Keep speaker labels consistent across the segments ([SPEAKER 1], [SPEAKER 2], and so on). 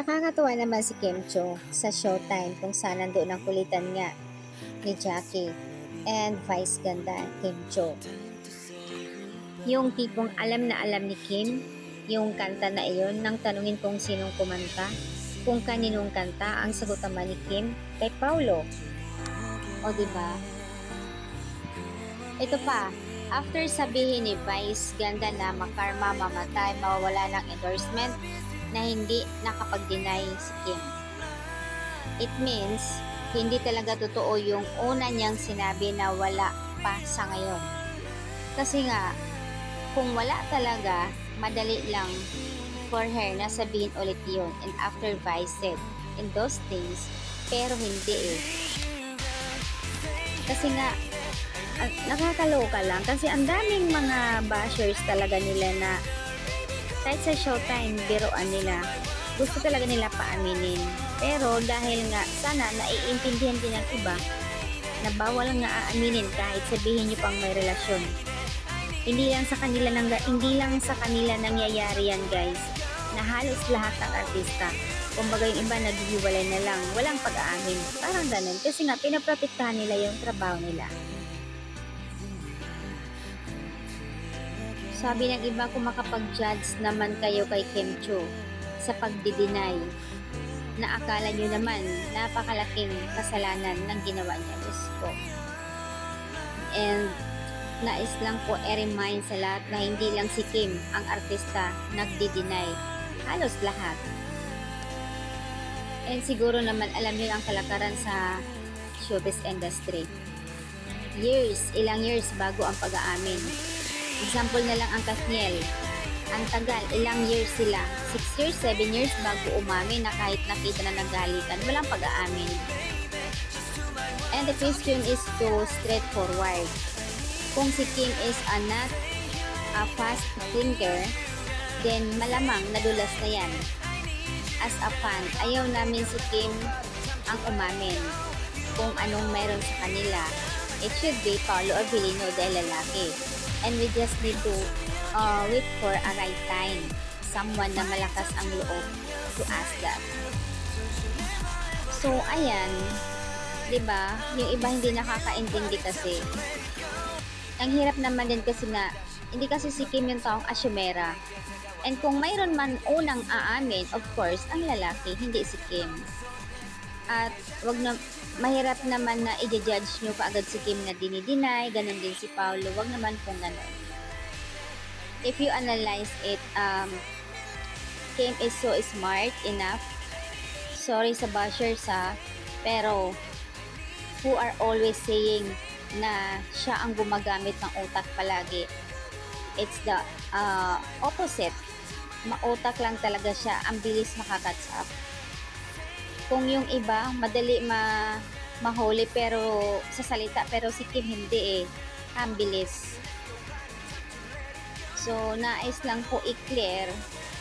[SPEAKER 1] Nakakatuwa naman si Kim Cho sa Showtime kung saan nandoon ang kulitan nga ni Jackie and Vice Ganda Kim Cho. Yung tipong alam na alam ni Kim yung kanta na iyon nang tanungin kung sinong kumanta. Kung kaninong kanta, ang sagot naman ni Kim kay Paulo. O diba? Ito pa, after sabihin ni Vice Ganda na makarma, mamatay, mawawala ng endorsement, na hindi nakapag-deny si Kim. It means, hindi talaga totoo yung una niyang sinabi na wala pa sa ngayon. Kasi nga, kung wala talaga, madali lang for her na sabihin ulit yun. And after Vice said, in those things, pero hindi eh. Kasi nga, nakakaloka lang. Kasi ang daming mga bashers talaga nila na kahit sa Showtime, biroan nila. Gusto talaga nila paaminin. Pero dahil nga, sana naiintindihan din ng iba na bawal nga aaminin kahit sabihin nyo pang may relasyon. Hindi lang sa kanila nangyayari yan, guys. Na halos lahat ng artista. Kumbaga yung iba naghihiwalay na lang, walang pag-aamin. Parang ganun. Kasi nga, pinaprotektahan nila yung trabaho nila. Sabi ng iba, kung makapag-judge naman kayo kay Kim Cho sa pagdi-deny na akala nyo naman napakalaking kasalanan ng ginawa niya. Diyos ko. And nais lang po i-remind sa lahat na hindi lang si Kim ang artista nagdi-deny. Halos lahat. And siguro naman alam niyo ang kalakaran sa showbiz industry. Ilang years bago ang pag-aamin. Example na lang ang Katniel. Ang tagal, ilang years sila. 6 years, 7 years bago umamin na kahit nakita na naggalitan, walang pag-aamin. And the question is too straightforward. Kung si Kim is not a fast thinker, then malamang nadulas na yan. As a fan, ayaw namin si Kim ang umamin kung anong meron sa kanila. It should be Paulo Avellino dahil lalaki. And we just need to wait for a right time. Someone na malakas ang loob to ask that. So, ayan. Diba? Yung iba hindi nakakaintindi kasi. Ang hirap naman din kasi na hindi kasi si Kim yung taong asyumera. And kung mayroon man unang aamin, of course, ang lalaki, hindi si Kim. At mahirap naman na i-judge nyo kaagad si Kim na dinideny, ganun din si Paulo, wag naman kung ganun. If you analyze it, Kim is so smart enough, sorry sa bashers pero who are always saying na siya ang gumagamit ng utak palagi. It's the opposite. Mautak lang talaga siya, ang bilis makakatch up. Kung yung iba, madali mahuli pero sa salita, pero si Kim hindi eh. Ang bilis. So, nais lang po i-clear,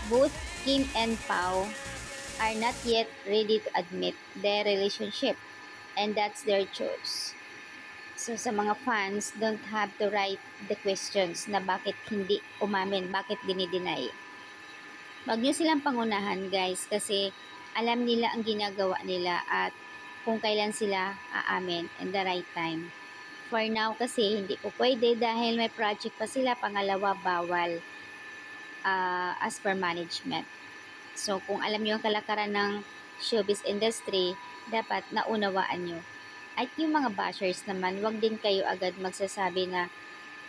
[SPEAKER 1] both Kim and Pao are not yet ready to admit their relationship. And that's their choice. So, sa mga fans, don't have to write the questions na bakit hindi umamin, bakit dinideny. Wag nyo silang pangunahan, guys, kasi alam nila ang ginagawa nila at kung kailan sila aamin in the right time. For now kasi hindi po pwede dahil may project pa sila, pangalawa bawal as per management. So kung alam nyo ang kalakaran ng showbiz industry, dapat naunawaan nyo. At yung mga bashers naman, wag din kayo agad magsasabi na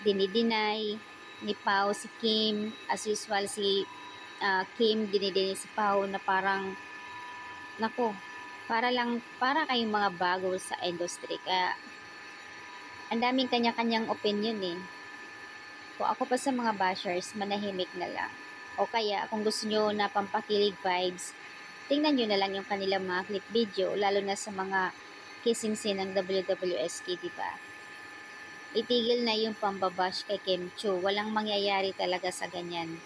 [SPEAKER 1] dinideny ni Pao si Kim, as usual si Kim dinideny si Pao na parang nako, para kayong mga bago sa industry. Kaya, ang daming kanya-kanyang opinion eh. Kung ako pa sa mga bashers, manahimik na lang. O kaya, kung gusto nyo na pampakilig vibes, tingnan nyo na lang yung kanilang mga clip video, lalo na sa mga kissing scene ng WWSK, diba? Itigil na yung pambabash kay Kim Cho. Walang mangyayari talaga sa ganyan.